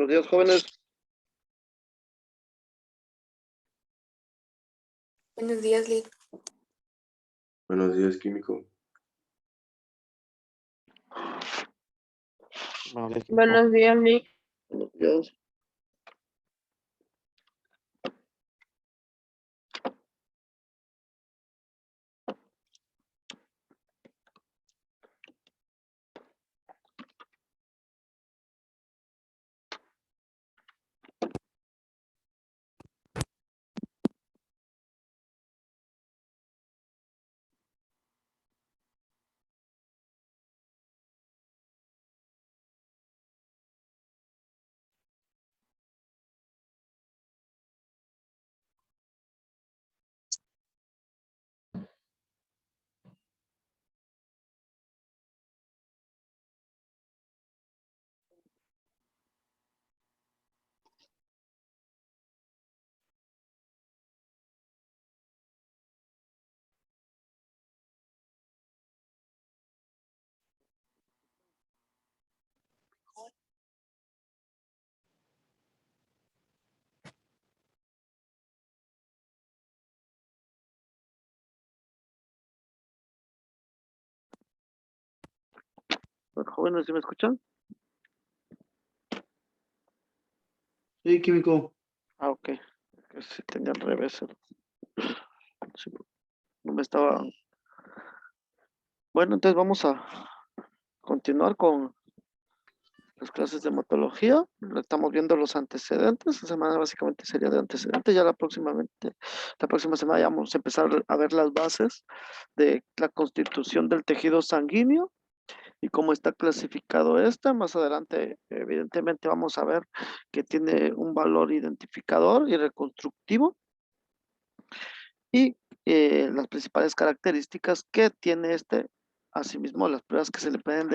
Buenos días, jóvenes. Buenos días, Lee. Buenos días, químico. Buenos días, Nick. Buenos días. Los jóvenes, ¿sí me escuchan? Sí, químico. Ah, ok. Que sí tenía al revés. Sí, no me estaba... Bueno, entonces vamos a continuar con las clases de hematología. Estamos viendo los antecedentes. Esta semana básicamente sería de antecedentes. Ya la próxima semana ya vamos a empezar a ver las bases de la constitución del tejido sanguíneo y cómo está clasificado esta. Más adelante, evidentemente, vamos a ver que tiene un valor identificador y reconstructivo y las principales características que tiene este. Asimismo, las pruebas que se le pueden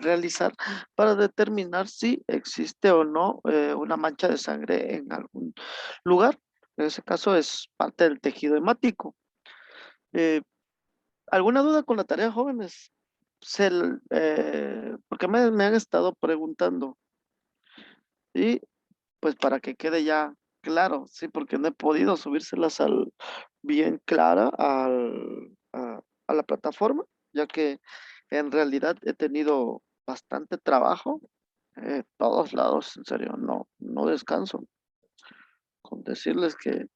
realizar para determinar si existe o no una mancha de sangre en algún lugar. En ese caso es parte del tejido hemático. ¿Alguna duda con la tarea, jóvenes? Porque me han estado preguntando y pues para que quede ya claro, sí, porque no he podido subírselas bien clara a la plataforma, ya que en realidad he tenido bastante trabajo, todos lados, en serio, no descanso. Con decirles que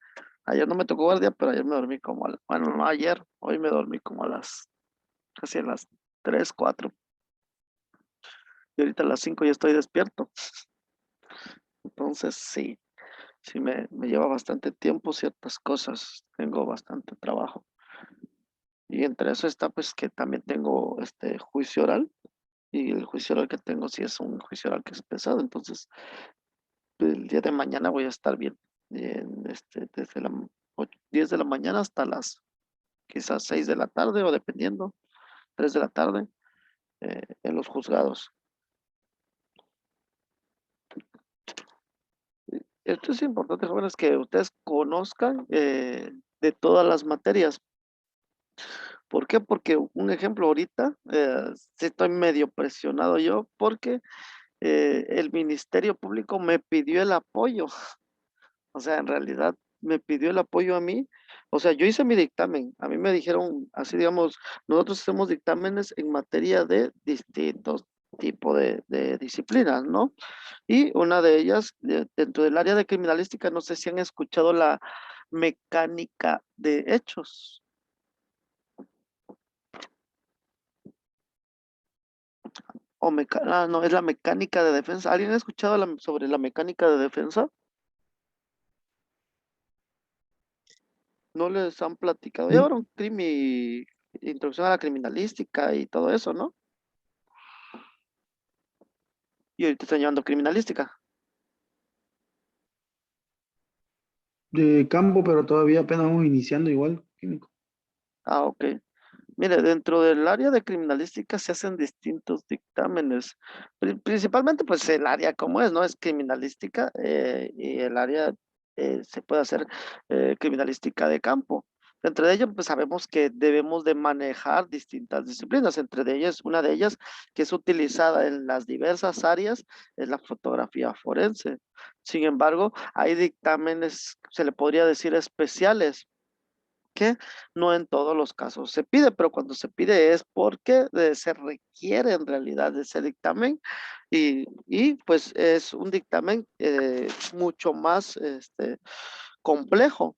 ayer no me tocó guardia, pero ayer me dormí bueno, no ayer, hoy me dormí como casi a las 3 4 y ahorita a las 5 ya estoy despierto. Entonces sí me lleva bastante tiempo ciertas cosas, tengo bastante trabajo. Y entre eso está pues que también tengo este juicio oral y el juicio oral que tengo sí es un juicio oral que es pesado, entonces el día de mañana voy a estar bien, desde las 10 de la mañana hasta las quizás 6 de la tarde o dependiendo, 3 de la tarde en los juzgados. Esto es importante, jóvenes, que ustedes conozcan de todas las materias. ¿Por qué? Porque un ejemplo ahorita, sí estoy medio presionado yo porque el Ministerio Público me pidió el apoyo. O sea, en realidad me pidió el apoyo a mí. O sea, yo hice mi dictamen. A mí me dijeron, así digamos, nosotros hacemos dictámenes en materia de distintos tipos de disciplinas, ¿no? Y una de ellas, dentro del área de criminalística, no sé si han escuchado la mecánica de hechos. No, es la mecánica de defensa. ¿Alguien ha escuchado sobre la mecánica de defensa? No les han platicado. Ya vieron introducción a la criminalística y todo eso, ¿no? Y ahorita están llevando criminalística. De campo, pero todavía apenas vamos iniciando igual, químico. Ah, ok. Mire, dentro del área de criminalística se hacen distintos dictámenes. Principalmente, pues el área como es, ¿no? Es criminalística y el área se puede hacer criminalística de campo. Entre ellas, pues sabemos que debemos de manejar distintas disciplinas. Entre ellas, una de ellas que es utilizada en las diversas áreas es la fotografía forense. Sin embargo, hay dictámenes, se le podría decir especiales, que no en todos los casos se pide, pero cuando se pide es porque se requiere en realidad de ese dictamen pues es un dictamen mucho más complejo.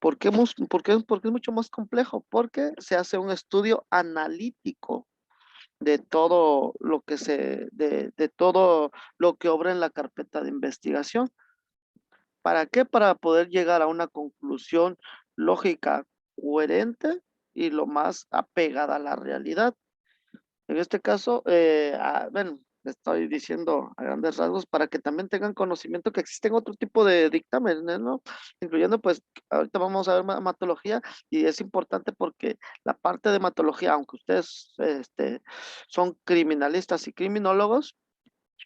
¿Por qué es mucho más complejo? Porque se hace un estudio analítico de todo lo que de todo lo que obra en la carpeta de investigación. ¿Para qué? Para poder llegar a una conclusión lógica, coherente y lo más apegada a la realidad. En este caso, bueno, le estoy diciendo a grandes rasgos para que también tengan conocimiento que existen otro tipo de dictámenes, ¿no? Incluyendo, pues, ahorita vamos a ver hematología y es importante porque la parte de hematología, aunque ustedes son criminalistas y criminólogos,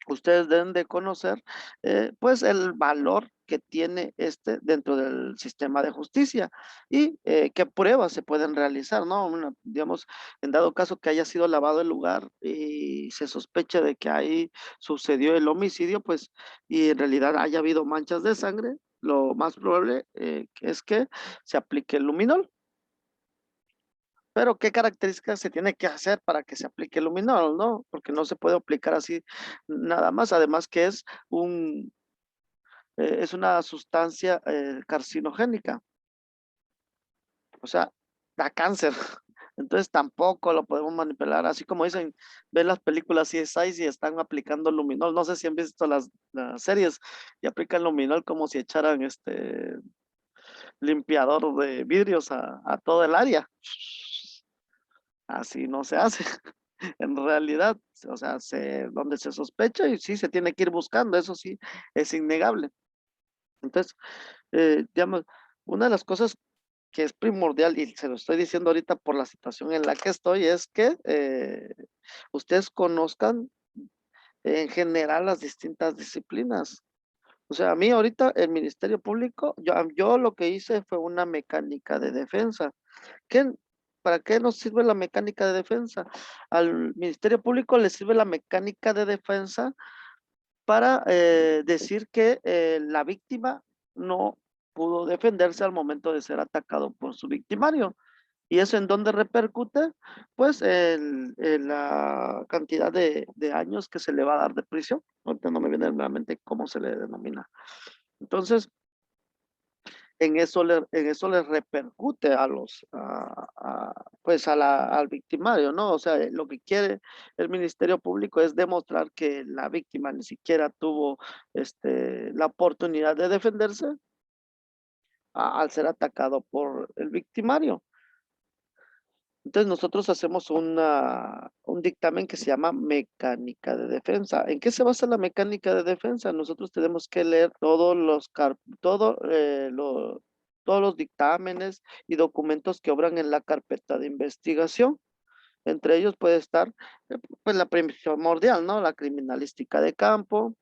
ustedes deben de conocer pues el valor que tiene dentro del sistema de justicia y qué pruebas se pueden realizar, ¿no? Digamos, en dado caso que haya sido lavado el lugar y se sospecha de que ahí sucedió el homicidio, pues, y en realidad haya habido manchas de sangre, lo más probable es que se aplique el luminol. Pero ¿qué características se tiene que hacer para que se aplique el luminol, no? Porque no se puede aplicar así nada más. Además que es una sustancia carcinogénica, o sea, da cáncer. Entonces tampoco lo podemos manipular. Así como dicen, ven las películas CSI y están aplicando luminol. No sé si han visto las series y aplican luminol como si echaran limpiador de vidrios a todo el área. Así no se hace. En realidad, o sea, donde se sospecha y sí se tiene que ir buscando, eso sí es innegable. Entonces, digamos, una de las cosas que es primordial, y se lo estoy diciendo ahorita por la situación en la que estoy, es que ustedes conozcan en general las distintas disciplinas. O sea, a mí ahorita el Ministerio Público, yo lo que hice fue una mecánica de defensa. ¿Qué, ¿Para qué nos sirve la mecánica de defensa? Al Ministerio Público le sirve la mecánica de defensa para decir que la víctima no pudo defenderse al momento de ser atacado por su victimario. ¿Y eso en dónde repercute? Pues en la cantidad de años que se le va a dar de prisión. Ahorita no me viene a la mente cómo se le denomina. Entonces, en eso le repercute pues al victimario, ¿no? O sea, lo que quiere el Ministerio Público es demostrar que la víctima ni siquiera tuvo la oportunidad de defenderse al ser atacado por el victimario. Entonces nosotros hacemos un dictamen que se llama mecánica de defensa. ¿En qué se basa la mecánica de defensa? Nosotros tenemos que leer todos los dictámenes y documentos que obran en la carpeta de investigación. Entre ellos puede estar pues la primordial, ¿no? La criminalística de campo,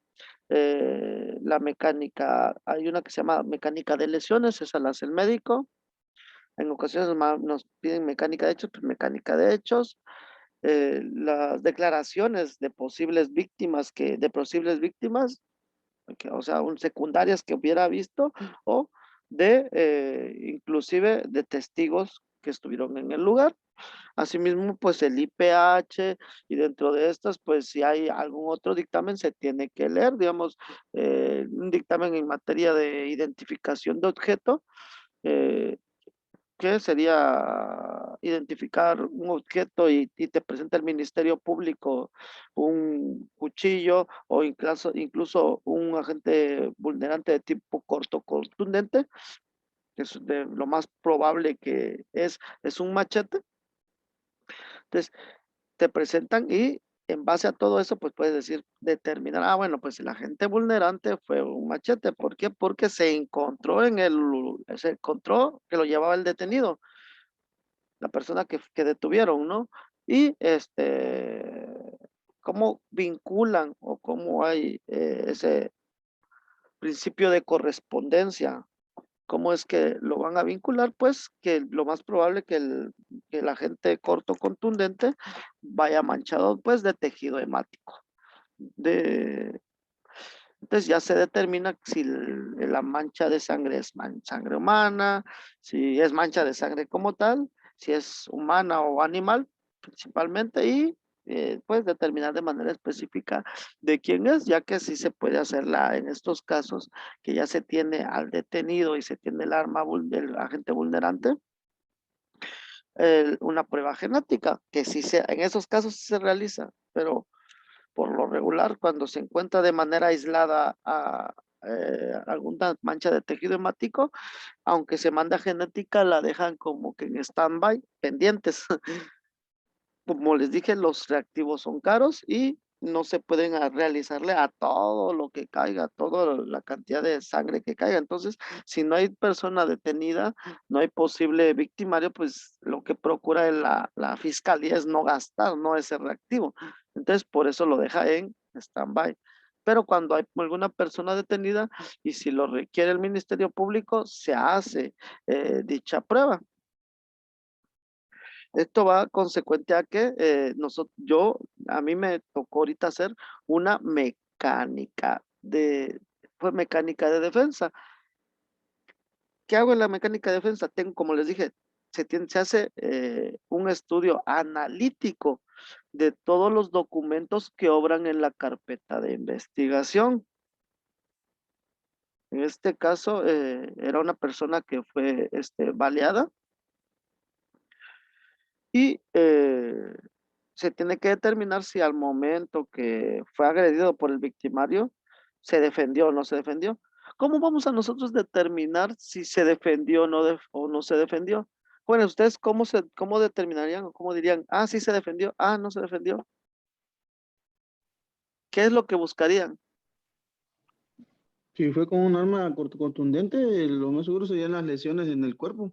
la mecánica, hay una que se llama mecánica de lesiones, esa la hace el médico. En ocasiones nos piden mecánica de hechos, pues mecánica de hechos, las declaraciones de posibles víctimas, o sea, secundarias que hubiera visto, o inclusive de testigos que estuvieron en el lugar. Asimismo, pues el IPH y dentro de estas, pues si hay algún otro dictamen, se tiene que leer, digamos, un dictamen en materia de identificación de objeto, eh, que sería identificar un objeto y te presenta el Ministerio Público un cuchillo o incluso un agente vulnerante de tipo corto contundente, que es de lo más probable que es un machete. Entonces, te presentan y en base a todo eso, pues puedes decir, determinar, bueno, pues el agente vulnerante fue un machete. ¿Por qué? Porque se encontró que lo llevaba el detenido, la persona que detuvieron, ¿no? Y cómo vinculan o cómo hay ese principio de correspondencia ¿Cómo es que lo van a vincular? Pues que lo más probable que el agente corto contundente vaya manchado pues de tejido hemático. Entonces ya se determina si la mancha de sangre es sangre humana, si es mancha de sangre como tal, si es humana o animal principalmente y pues determinar de manera específica de quién es, ya que sí se puede hacerla en estos casos que ya se tiene al detenido y se tiene el arma del agente vulnerante, una prueba genética, que sí en esos casos sí se realiza, pero por lo regular, cuando se encuentra de manera aislada alguna mancha de tejido hemático, aunque se manda genética, la dejan como que en stand-by, pendientes. Como les dije, los reactivos son caros y no se pueden realizarle a todo lo que caiga, toda la cantidad de sangre que caiga. Entonces, si no hay persona detenida, no hay posible victimario, pues lo que procura la fiscalía es no gastar, no ese reactivo. Entonces, por eso lo deja en stand-by. Pero cuando hay alguna persona detenida y si lo requiere el Ministerio Público, se hace dicha prueba. Esto va consecuente a que a mí me tocó ahorita hacer una fue mecánica de defensa. ¿Qué hago en la mecánica de defensa? Tengo, como les dije, se hace un estudio analítico de todos los documentos que obran en la carpeta de investigación. En este caso, era una persona que fue baleada y se tiene que determinar si al momento que fue agredido por el victimario se defendió o no se defendió. ¿Cómo vamos a nosotros determinar si se defendió o no se defendió? Bueno, ustedes cómo determinarían o cómo dirían, ah, sí se defendió, ah, no se defendió. ¿Qué es lo que buscarían? Si fue con un arma contundente, lo más seguro serían las lesiones en el cuerpo.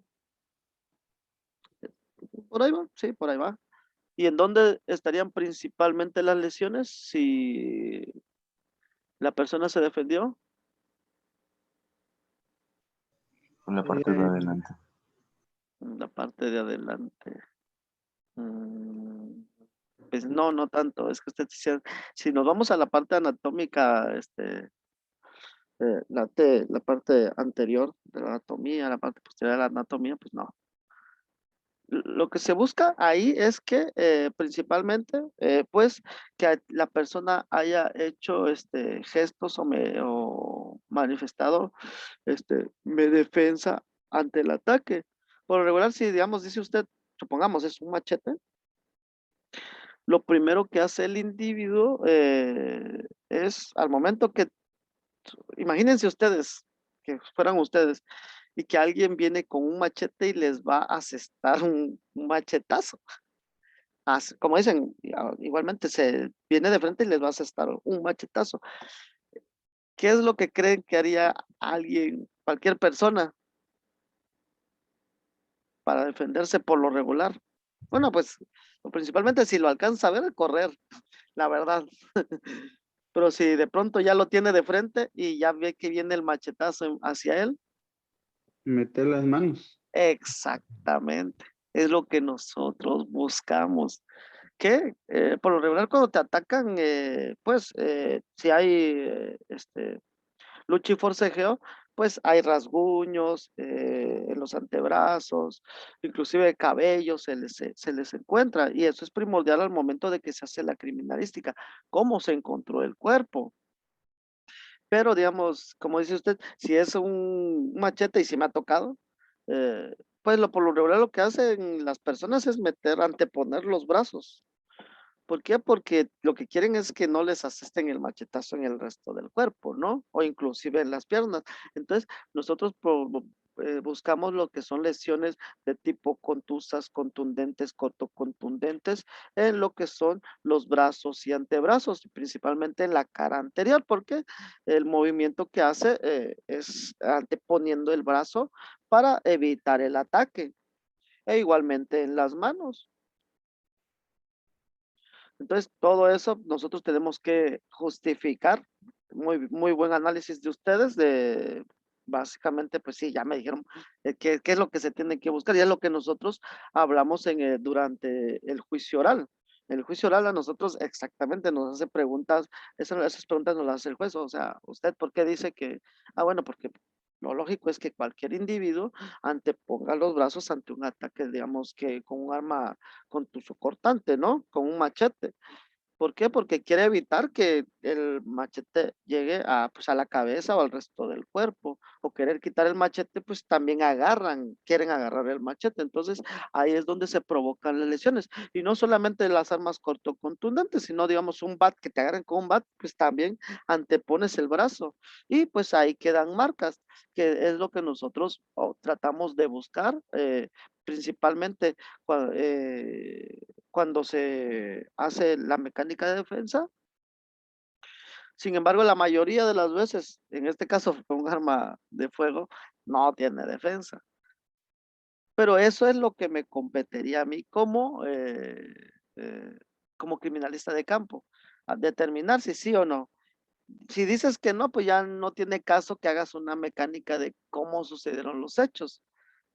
Por ahí va, sí, por ahí va. ¿Y en dónde estarían principalmente las lesiones si la persona se defendió? Por la parte de Eh, adelante. En la parte de adelante. Mm, Pues no, no tanto. Es que si nos vamos a la parte anatómica, la parte anterior de la anatomía, la parte posterior de la anatomía, pues no. Lo que se busca ahí es que principalmente, pues, que la persona haya hecho gestos o manifestado me defensa ante el ataque. Por lo regular, si digamos, dice usted, supongamos, es un machete, lo primero que hace el individuo es al momento imagínense ustedes, que fueran ustedes, y que alguien viene con un machete y les va a asestar un machetazo. Como dicen, igualmente se viene de frente y les va a asestar un machetazo. ¿Qué es lo que creen que haría alguien, cualquier persona, para defenderse por lo regular? Bueno, pues principalmente si lo alcanza a ver, correr, la verdad. Pero si de pronto ya lo tiene de frente y ya ve que viene el machetazo hacia él, Meter las manos. exactamente, es lo que nosotros buscamos. Que por lo regular cuando te atacan, pues si hay lucha y forcejeo, pues hay rasguños en los antebrazos, inclusive cabellos se les encuentra y eso es primordial al momento de que se hace la criminalística, cómo se encontró el cuerpo. Pero digamos, como dice usted, si es un machete y si me ha tocado, pues por lo regular lo que hacen las personas es anteponer los brazos. ¿Por qué? Porque lo que quieren es que no les asesten el machetazo en el resto del cuerpo, ¿no? O inclusive en las piernas. Entonces, nosotros buscamos lo que son lesiones de tipo contusas, contundentes, contundentes, en lo que son los brazos y antebrazos, principalmente en la cara anterior, porque el movimiento que hace es anteponiendo el brazo para evitar el ataque. E igualmente en las manos. Entonces, todo eso nosotros tenemos que justificar. Muy, muy buen análisis de ustedes, básicamente, pues sí, ya me dijeron qué es lo que se tiene que buscar, ya es lo que nosotros hablamos durante el juicio oral. En el juicio oral a nosotros exactamente nos hace preguntas, esas preguntas nos las hace el juez, o sea, ¿usted por qué dice que? Ah, bueno, porque lo lógico es que cualquier individuo anteponga los brazos ante un ataque, digamos que con un arma cortante, ¿no? Con un machete. ¿Por qué? Porque quiere evitar que el machete llegue pues, a la cabeza o al resto del cuerpo. O querer quitar el machete, pues también quieren agarrar el machete. Entonces, ahí es donde se provocan las lesiones. Y no solamente las armas cortocontundentes, sino, digamos, un bat, que te agarren con un bat, pues también antepones el brazo. Y pues ahí quedan marcas, que es lo que nosotros tratamos de buscar, principalmente cuando se hace la mecánica de defensa. Sin embargo, la mayoría de las veces, en este caso, un arma de fuego no tiene defensa. Pero eso es lo que me competiría a mí como criminalista de campo, a determinar si sí o no. Si dices que no, pues ya no tiene caso que hagas una mecánica de cómo sucedieron los hechos,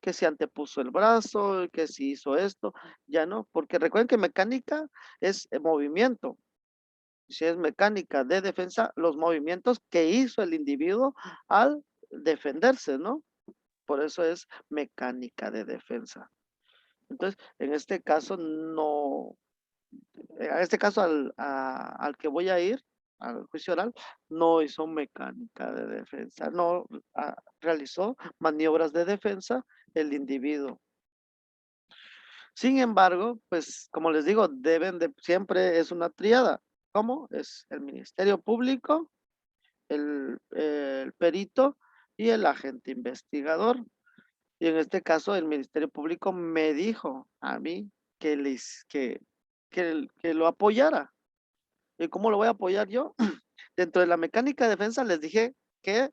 que si antepuso el brazo, que si hizo esto, ya no, porque recuerden que mecánica es movimiento. Si es mecánica de defensa, los movimientos que hizo el individuo al defenderse, ¿no? Por eso es mecánica de defensa. Entonces, en este caso no, en este caso al que voy a ir, al juicio oral, no hizo mecánica de defensa, no realizó maniobras de defensa el individuo. Sin embargo, pues como les digo, siempre es una triada. ¿Cómo? Es el Ministerio Público, el perito y el agente investigador. Y en este caso, el Ministerio Público me dijo a mí que lo apoyara. ¿Y cómo lo voy a apoyar yo? Dentro de la mecánica de defensa les dije ¿qué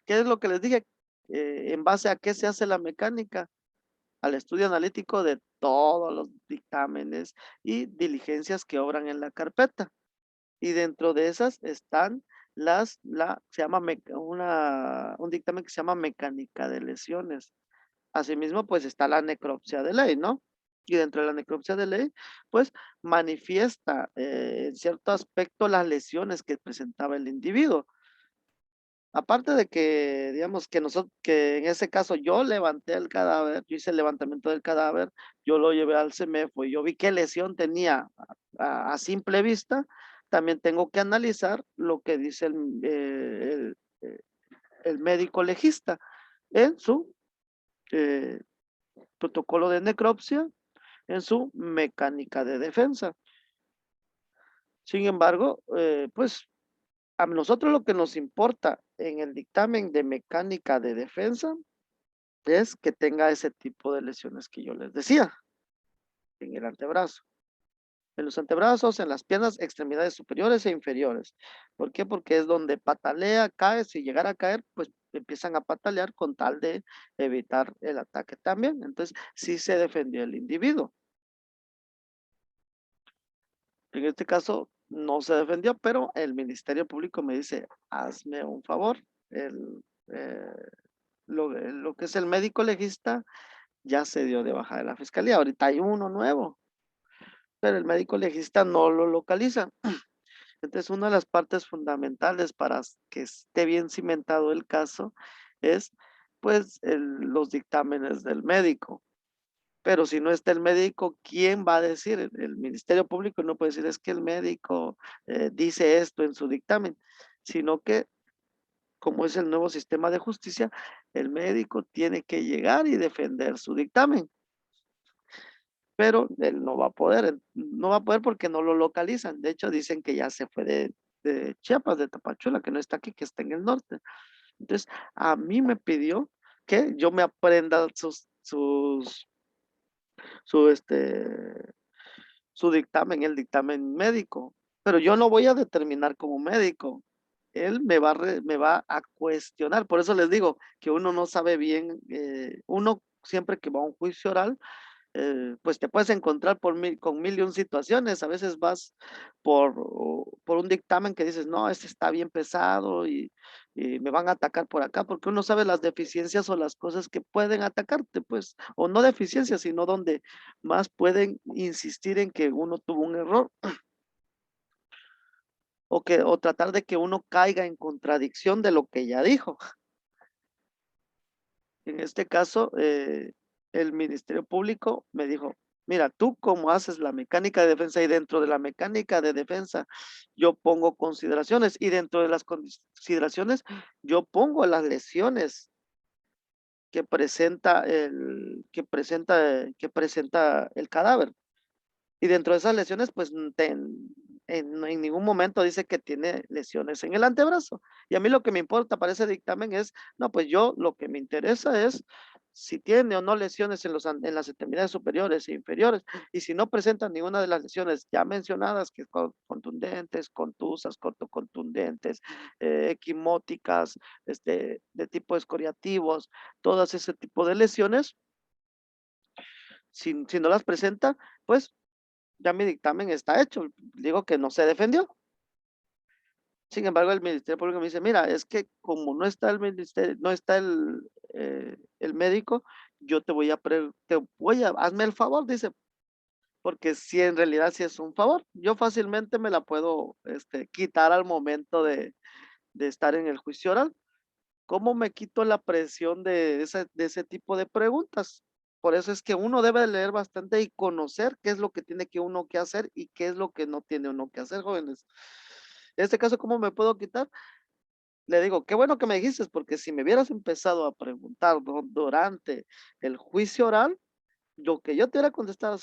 es lo que les dije? En base a qué se hace la mecánica, al estudio analítico de todos los dictámenes y diligencias que obran en la carpeta. Y dentro de esas están se llama un dictamen que se llama mecánica de lesiones. Asimismo, pues está la necropsia de ley, ¿no? Y dentro de la necropsia de ley, pues manifiesta en cierto aspecto las lesiones que presentaba el individuo. Aparte de que, digamos, que en ese caso yo levanté el cadáver, yo hice el levantamiento del cadáver, yo lo llevé al CEMEFO y yo vi qué lesión tenía a simple vista, también tengo que analizar lo que dice el médico legista en su eh, protocolo de necropsia, en su mecánica de defensa. Sin embargo, pues a nosotros lo que nos importa en el dictamen de mecánica de defensa es que tenga ese tipo de lesiones que yo les decía en el antebrazo. En los antebrazos, en las piernas, extremidades superiores e inferiores. ¿Por qué? Porque es donde patalea, cae, si llegara a caer, pues empiezan a patalear con tal de evitar el ataque también. Entonces, sí se defendió el individuo. En este caso, no se defendió, pero el Ministerio Público me dice, hazme un favor, eh, lo que es el médico legista ya se dio de baja de la fiscalía. Ahorita hay uno nuevo, pero el médico legista no lo localiza. Entonces, una de las partes fundamentales para que esté bien cimentado el caso es, pues, los dictámenes del médico. Pero si no está el médico, ¿quién va a decir? El Ministerio Público no puede decir, es que el médico dice esto en su dictamen, sino que como es el nuevo sistema de justicia, el médico tiene que llegar y defender su dictamen. Pero él no va a poder porque no lo localizan. De hecho, dicen que ya se fue de Chiapas, de Tapachula, que no está aquí, que está en el norte. Entonces, a mí me pidió que yo me aprenda su dictamen, el dictamen médico. Pero yo no voy a determinar como médico. Él me va a cuestionar. Por eso les digo que uno no sabe bien, uno siempre que va a un juicio oral, pues te puedes encontrar con mil y un situaciones. A veces vas por un dictamen que dices, no, este está bien pesado y me van a atacar por acá, porque uno sabe las deficiencias o las cosas que pueden atacarte, pues, o no deficiencias, sino donde más pueden insistir en que uno tuvo un error o tratar de que uno caiga en contradicción de lo que ya dijo. En este caso, el Ministerio Público me dijo, mira, tú cómo haces la mecánica de defensa y dentro de la mecánica de defensa yo pongo consideraciones y dentro de las consideraciones yo pongo las lesiones que presenta el cadáver. Y dentro de esas lesiones, pues en ningún momento dice que tiene lesiones en el antebrazo. Y a mí lo que me importa para ese dictamen es, no, pues yo lo que me interesa es si tiene o no lesiones en las extremidades superiores e inferiores. Y si no presenta ninguna de las lesiones ya mencionadas, que son contundentes, contusas, cortocontundentes, equimóticas, de tipo escoriativos, todas ese tipo de lesiones, si no las presenta, pues ya mi dictamen está hecho. Digo que no se defendió. Sin embargo, el Ministerio Público me dice, mira, es que como no está el ministerio, no está el médico, yo hazme el favor, dice, porque si en realidad sí es un favor, yo fácilmente me la puedo quitar al momento de estar en el juicio oral. ¿Cómo me quito la presión de ese tipo de preguntas? Por eso es que uno debe leer bastante y conocer qué es lo que tiene que uno que hacer y qué es lo que no tiene uno que hacer, jóvenes. En este caso, ¿cómo me puedo quitar? Le digo, qué bueno que me dijiste, porque si me hubieras empezado a preguntar durante el juicio oral, lo que yo te hubiera contestado,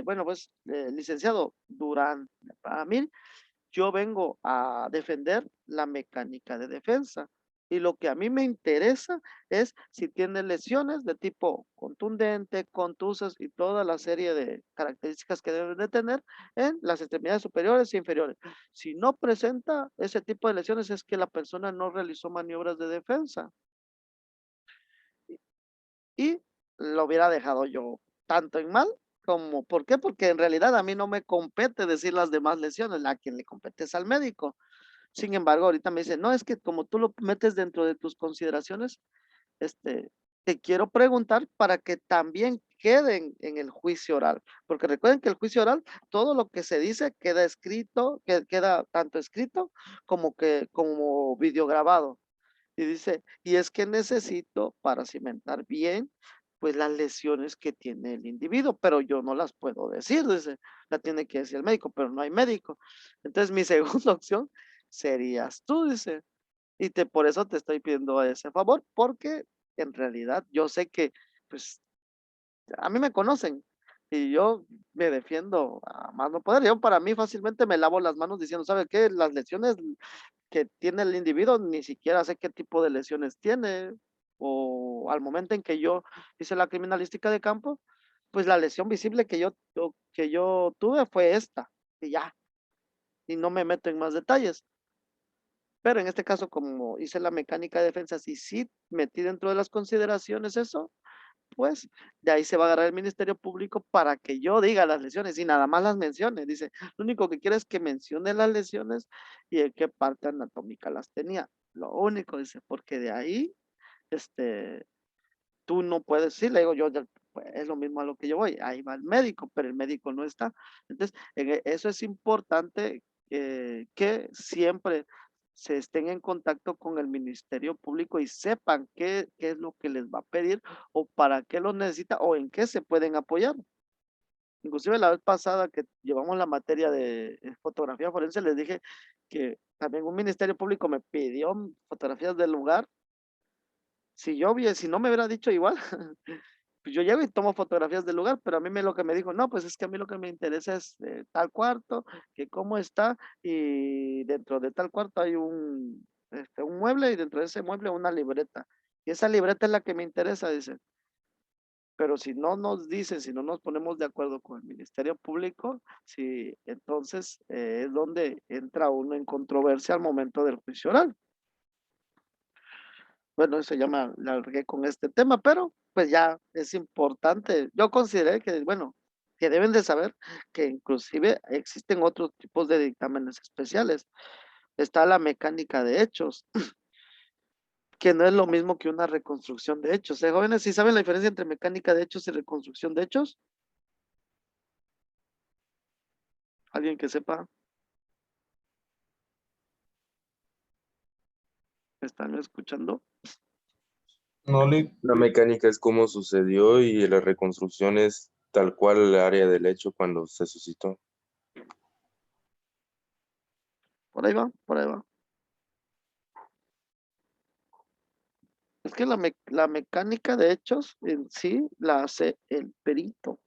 bueno, pues, licenciado, para mí, yo vengo a defender la mecánica de defensa. Y lo que a mí me interesa es si tiene lesiones de tipo contundente, contusas y toda la serie de características que deben de tener en las extremidades superiores e inferiores. Si no presenta ese tipo de lesiones es que la persona no realizó maniobras de defensa y lo hubiera dejado yo tanto en mal como, ¿por qué? Porque en realidad a mí no me compete decir las demás lesiones, la quien le compete es al médico. Sin embargo, ahorita me dice, no, es que como tú lo metes dentro de tus consideraciones, te quiero preguntar para que también queden en el juicio oral, porque recuerden que el juicio oral, todo lo que se dice queda escrito, queda tanto escrito como videograbado. Y dice, y es que necesito para cimentar bien, pues las lesiones que tiene el individuo, pero yo no las puedo decir, dice, la tiene que decir el médico, pero no hay médico. Entonces mi segunda opción serías tú, dice, y por eso te estoy pidiendo ese favor, porque en realidad yo sé que, pues, a mí me conocen y yo me defiendo a más no poder. Yo para mí fácilmente me lavo las manos diciendo, ¿sabe qué? Las lesiones que tiene el individuo, ni siquiera sé qué tipo de lesiones tiene, o al momento en que yo hice la criminalística de campo, pues la lesión visible que yo tuve fue esta, y ya, y no me meto en más detalles. Pero en este caso, como hice la mecánica de defensa, si sí metí dentro de las consideraciones eso, pues de ahí se va a agarrar el Ministerio Público para que yo diga las lesiones y nada más las mencione. Dice, lo único que quiere es que mencione las lesiones y en qué parte anatómica las tenía. Lo único, dice, porque de ahí, tú no puedes, sí, le digo yo, pues, es lo mismo a lo que yo voy, ahí va el médico, pero el médico no está. Entonces, eso es importante que siempre se estén en contacto con el Ministerio Público y sepan qué es lo que les va a pedir o para qué lo necesita o en qué se pueden apoyar. Inclusive la vez pasada que llevamos la materia de fotografía forense, les dije que también un Ministerio Público me pidió fotografías del lugar. Si no me hubiera dicho igual, pues yo llego y tomo fotografías del lugar, pero a mí lo que me dijo, no, pues es que a mí lo que me interesa es tal cuarto, que cómo está, y dentro de tal cuarto hay un mueble y dentro de ese mueble una libreta. Y esa libreta es la que me interesa, dice. Pero si no nos dicen, si no nos ponemos de acuerdo con el Ministerio Público, sí, entonces es donde entra uno en controversia al momento del juicio oral. Bueno, eso ya me alargué con este tema, pero pues ya es importante. Yo consideré que, bueno, que deben de saber que inclusive existen otros tipos de dictámenes especiales. Está la mecánica de hechos, que no es lo mismo que una reconstrucción de hechos. Jóvenes, ¿sí saben la diferencia entre mecánica de hechos y reconstrucción de hechos? ¿Alguien que sepa? ¿Me están escuchando? No le... La mecánica es cómo sucedió y la reconstrucción es tal cual el área del hecho cuando se suscitó. Por ahí va, por ahí va. Es que la mecánica de hechos en sí la hace el perito.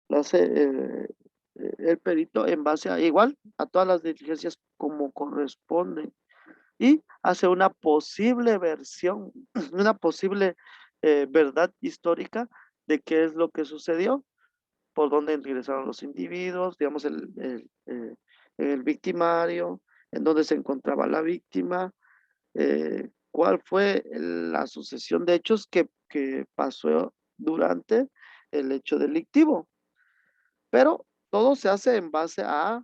La hace el perito en base a igual a todas las diligencias como corresponden y hace una posible versión, una posible verdad histórica de qué es lo que sucedió, por dónde ingresaron los individuos, digamos el victimario, en dónde se encontraba la víctima, cuál fue la sucesión de hechos que pasó durante el hecho delictivo. Pero todo se hace en base a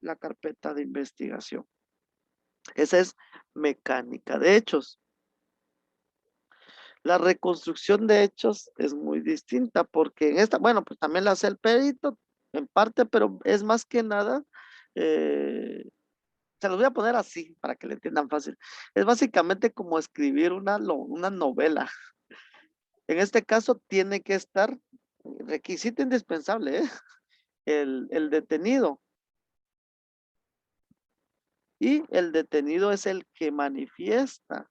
la carpeta de investigación. Esa es mecánica de hechos. La reconstrucción de hechos es muy distinta porque en esta, bueno, pues también la hace el perito en parte, pero es más que nada, se los voy a poner así para que le entiendan fácil. Es básicamente como escribir una novela. En este caso tiene que estar requisito indispensable, ¿eh? El detenido. Y el detenido es el que manifiesta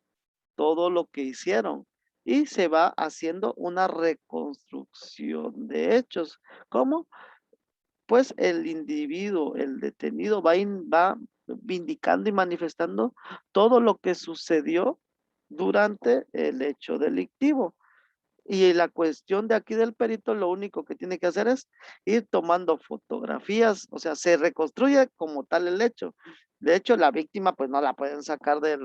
todo lo que hicieron. Y se va haciendo una reconstrucción de hechos. ¿Cómo? Pues el individuo, el detenido, va vindicando y manifestando todo lo que sucedió durante el hecho delictivo. Y la cuestión de aquí del perito, lo único que tiene que hacer es ir tomando fotografías, o sea, se reconstruye como tal el hecho. De hecho, la víctima pues no la pueden sacar del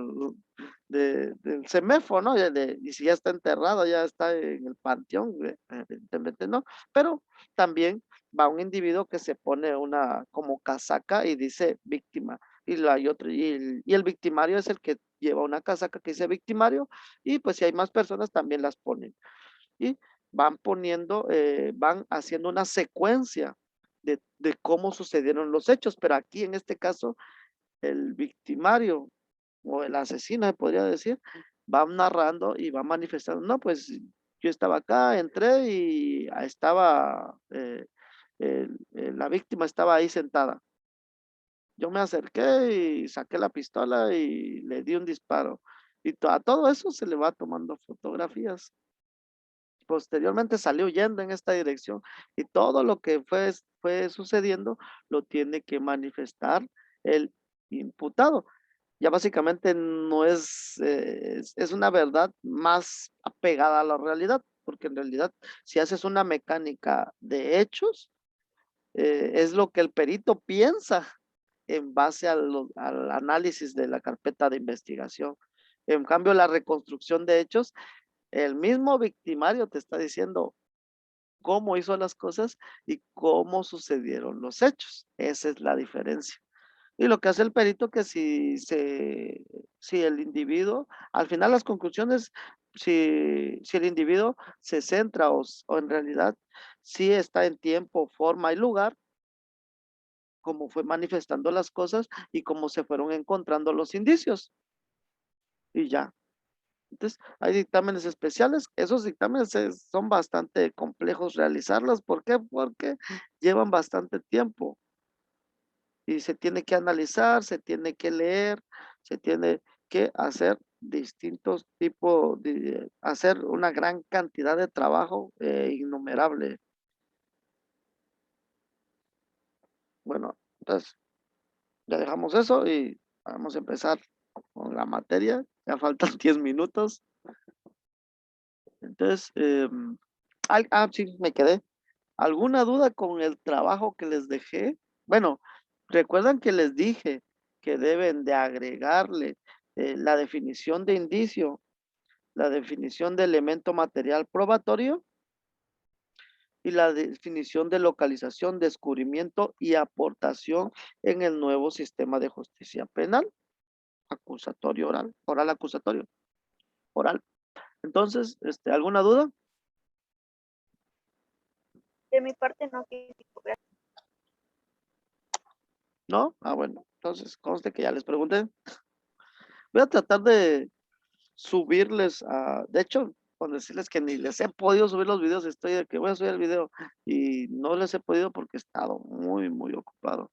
CEMEFO, ¿no? Y si ya está enterrado, ya está en el panteón, evidentemente no. Pero también va un individuo que se pone una como casaca y dice víctima. Y el victimario es el que lleva una casaca que dice victimario, y pues si hay más personas también las ponen y van poniendo, van haciendo una secuencia de cómo sucedieron los hechos, pero aquí en este caso el victimario o el asesino, se podría decir, va narrando y va manifestando, no, pues yo estaba acá, entré y estaba, la víctima estaba ahí sentada. Yo me acerqué y saqué la pistola y le di un disparo. Y a todo eso se le va tomando fotografías. Posteriormente salió huyendo en esta dirección y todo lo que fue sucediendo lo tiene que manifestar el imputado. Ya básicamente no es una verdad más apegada a la realidad, porque en realidad si haces una mecánica de hechos, es lo que el perito piensa en base al análisis de la carpeta de investigación. En cambio, la reconstrucción de hechos, el mismo victimario te está diciendo cómo hizo las cosas y cómo sucedieron los hechos. Esa es la diferencia. Y lo que hace el perito, que si el individuo, al final las conclusiones, si el individuo se centra o en realidad si está en tiempo, forma y lugar, como fue manifestando las cosas y cómo se fueron encontrando los indicios. Y ya. Entonces, hay dictámenes especiales. Esos dictámenes son bastante complejos realizarlos. ¿Por qué? Porque llevan bastante tiempo y se tiene que analizar, se tiene que leer, se tiene que hacer distintos tipos, hacer una gran cantidad de trabajo innumerable. Bueno, entonces ya dejamos eso y vamos a empezar con la materia. Ya faltan 10 minutos. Entonces, sí, me quedé. ¿Alguna duda con el trabajo que les dejé? Bueno, recuerdan que les dije que deben de agregarle la definición de indicio, la definición de elemento material probatorio y la definición de localización, descubrimiento y aportación en el nuevo sistema de justicia penal, acusatorio oral, oral acusatorio, oral. Entonces, ¿alguna duda? De mi parte no, físico, gracias. ¿No? Ah, bueno, entonces conste que ya les pregunté. Voy a tratar de subirles de hecho, con decirles que ni les he podido subir los videos, estoy de que voy a subir el video y no les he podido porque he estado muy, muy ocupado.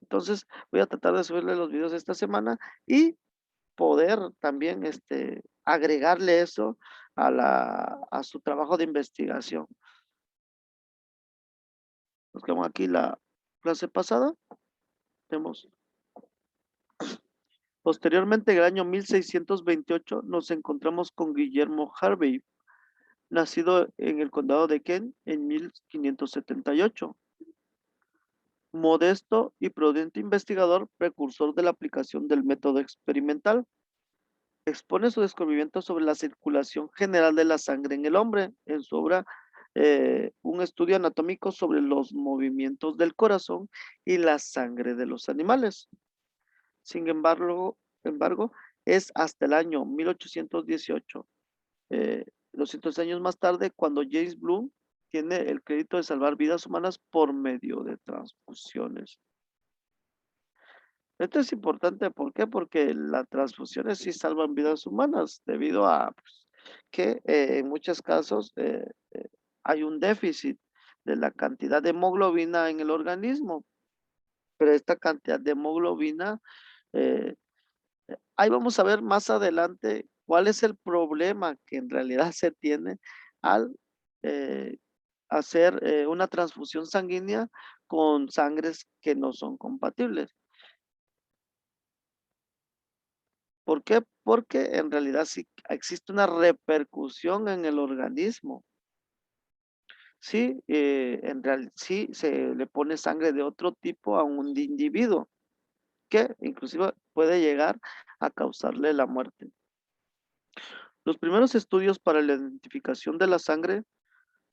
Entonces, voy a tratar de subirles los videos esta semana y poder también agregarle eso a su trabajo de investigación. Nos quedamos aquí la clase pasada. Tenemos. Posteriormente, en el año 1628, nos encontramos con Guillermo Harvey, nacido en el condado de Kent en 1578. Modesto y prudente investigador, precursor de la aplicación del método experimental. Expone su descubrimiento sobre la circulación general de la sangre en el hombre en su obra Un estudio anatómico sobre los movimientos del corazón y la sangre de los animales. Sin embargo, es hasta el año 1818, 200 años más tarde, cuando James Bloom tiene el crédito de salvar vidas humanas por medio de transfusiones. Esto es importante, ¿por qué? Porque las transfusiones sí salvan vidas humanas, debido a pues, que en muchos casos hay un déficit de la cantidad de hemoglobina en el organismo, pero esta cantidad de hemoglobina, eh, ahí vamos a ver más adelante cuál es el problema que en realidad se tiene al hacer una transfusión sanguínea con sangres que no son compatibles. ¿Por qué? Porque en realidad sí existe una repercusión en el organismo. Sí, en realidad sí se le pone sangre de otro tipo a un individuo que inclusive puede llegar a causarle la muerte. Los primeros estudios para la identificación de la sangre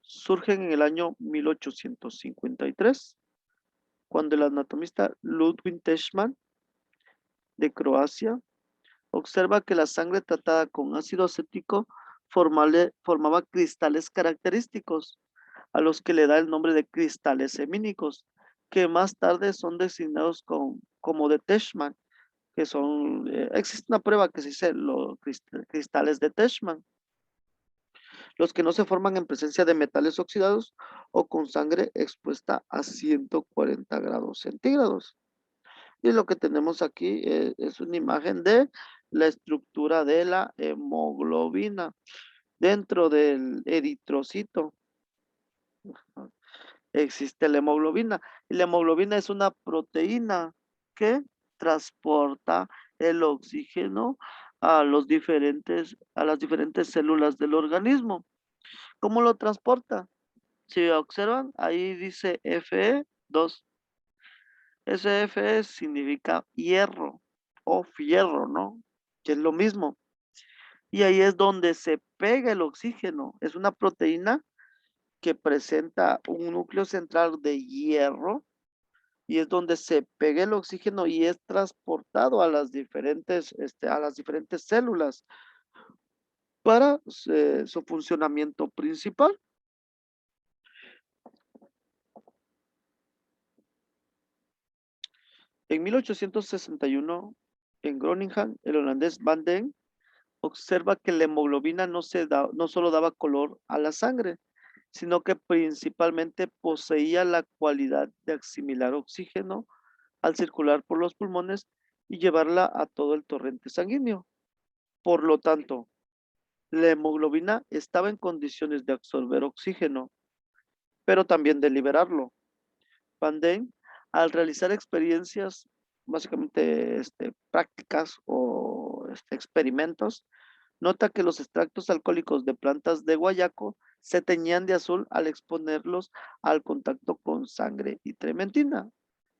surgen en el año 1853, cuando el anatomista Ludwig Teichmann de Croacia observa que la sangre tratada con ácido acético formaba cristales característicos, a los que le da el nombre de cristales semínicos, que más tarde son designados como de Teichmann, que son, existe una prueba que se dice los cristales de Teichmann, los que no se forman en presencia de metales oxidados o con sangre expuesta a 140 grados centígrados. Y lo que tenemos aquí es una imagen de la estructura de la hemoglobina dentro del eritrocito. Existe la hemoglobina. Y la hemoglobina es una proteína que transporta el oxígeno a las diferentes células del organismo. ¿Cómo lo transporta? Si observan, ahí dice Fe2. Ese Fe significa hierro o fierro, ¿no? Que es lo mismo. Y ahí es donde se pega el oxígeno. Es una proteína que presenta un núcleo central de hierro y es donde se pega el oxígeno y es transportado a las diferentes células para su funcionamiento principal. En 1861, en Groningen, el holandés Van Den observa que la hemoglobina no solo daba color a la sangre, sino que principalmente poseía la cualidad de asimilar oxígeno al circular por los pulmones y llevarla a todo el torrente sanguíneo. Por lo tanto, la hemoglobina estaba en condiciones de absorber oxígeno, pero también de liberarlo. Van Den, al realizar experiencias, básicamente prácticas o experimentos, nota que los extractos alcohólicos de plantas de guayaco se teñían de azul al exponerlos al contacto con sangre y trementina.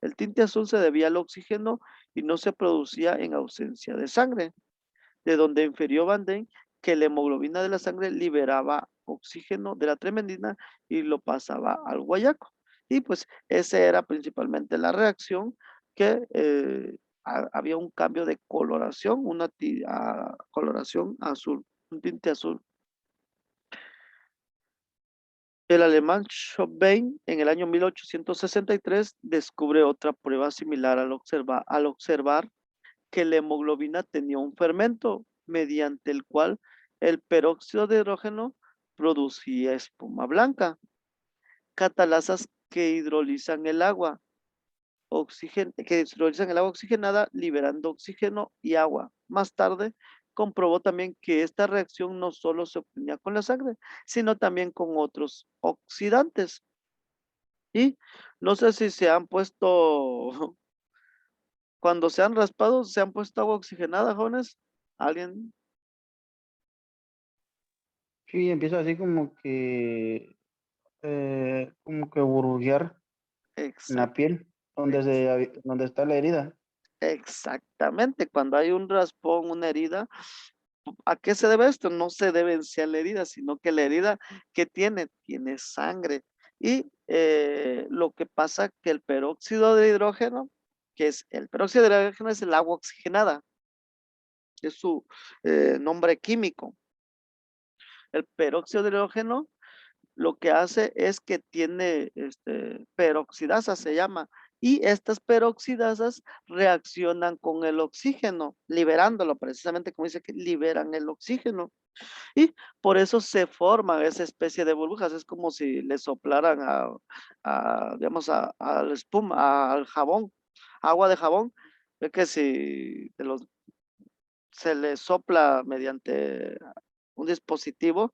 El tinte azul se debía al oxígeno y no se producía en ausencia de sangre. de donde infirió Van Dijk que la hemoglobina de la sangre liberaba oxígeno de la tremendina y lo pasaba al guayaco. Y pues esa era principalmente la reacción que había un cambio de coloración, una coloración azul, un tinte azul. El alemán Schoenbein en el año 1863 descubre otra prueba similar al observar que la hemoglobina tenía un fermento mediante el cual el peróxido de hidrógeno producía espuma blanca, catalasas que hidrolizan el agua, que hidrolizan el agua oxigenada liberando oxígeno y agua. Más tarde comprobó también que esta reacción no solo se obtenía con la sangre, sino también con otros oxidantes. Y no sé si se han puesto, cuando se han raspado, se han puesto agua oxigenada, jóvenes. ¿Alguien? Sí, empieza así como que burbujear en la Exact- piel, donde está la herida. Exactamente. Cuando hay un raspón, una herida, ¿a qué se debe esto? No se debe en sí a la herida, sino que la herida que tiene sangre. Y lo que pasa que el peróxido de hidrógeno, el peróxido de hidrógeno es el agua oxigenada, es su nombre químico. El peróxido de hidrógeno lo que hace es que tiene peroxidasa, se llama, y estas peroxidasas reaccionan con el oxígeno, liberándolo, precisamente como dice que liberan el oxígeno. Y por eso se forman esa especie de burbujas. Es como si le soplaran digamos, a la espuma, al jabón, agua de jabón. Es que si se le sopla mediante un dispositivo,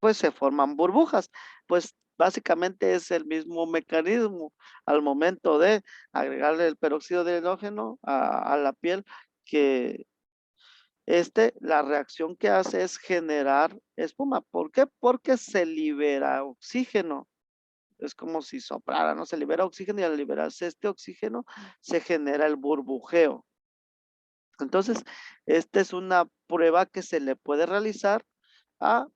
pues se forman burbujas. Pues básicamente es el mismo mecanismo al momento de agregarle el peróxido de hidrógeno a la piel que la reacción que hace es generar espuma. ¿Por qué? Porque se libera oxígeno. Es como si soplara, ¿no? Se libera oxígeno y al liberarse este oxígeno se genera el burbujeo. Entonces, esta es una prueba que se le puede realizar a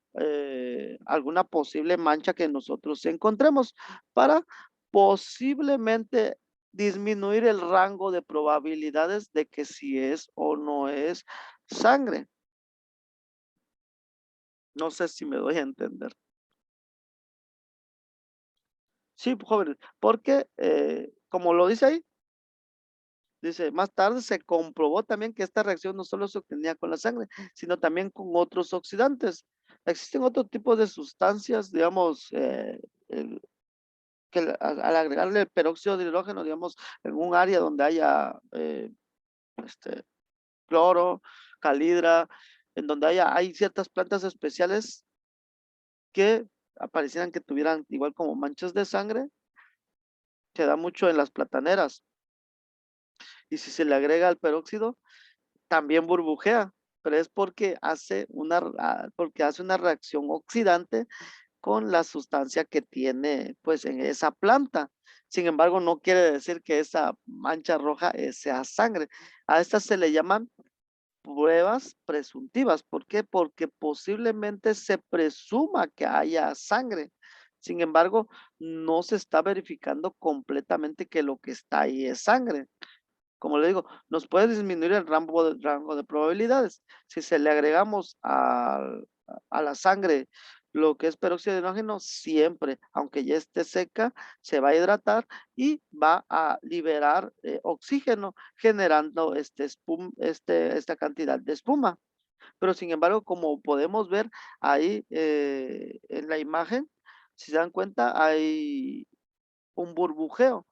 alguna posible mancha que nosotros encontremos para posiblemente disminuir el rango de probabilidades de que si es o no es sangre. No sé si me doy a entender. Sí, jóvenes, porque como lo dice ahí, dice, más tarde se comprobó también que esta reacción no solo se obtenía con la sangre, sino también con otros oxidantes. Existen otro tipo de sustancias, digamos, que al agregarle el peróxido de hidrógeno, digamos, en un área donde haya cloro, calidra, en donde hay ciertas plantas especiales que aparecieran que tuvieran igual como manchas de sangre, se da mucho en las plataneras. Y si se le agrega el peróxido, también burbujea, pero es porque hace una reacción oxidante con la sustancia que tiene pues en esa planta. Sin embargo, no quiere decir que esa mancha roja sea sangre. A estas se le llaman pruebas presuntivas. ¿Por qué? Porque posiblemente se presuma que haya sangre. Sin embargo, no se está verificando completamente que lo que está ahí es sangre. Como le digo, nos puede disminuir el rango de probabilidades. Si se le agregamos a la sangre lo que es peróxido de hidrógeno, siempre, aunque ya esté seca, se va a hidratar y va a liberar oxígeno, generando esta cantidad de espuma. Pero sin embargo, como podemos ver ahí en la imagen, si se dan cuenta, hay un burbujeo.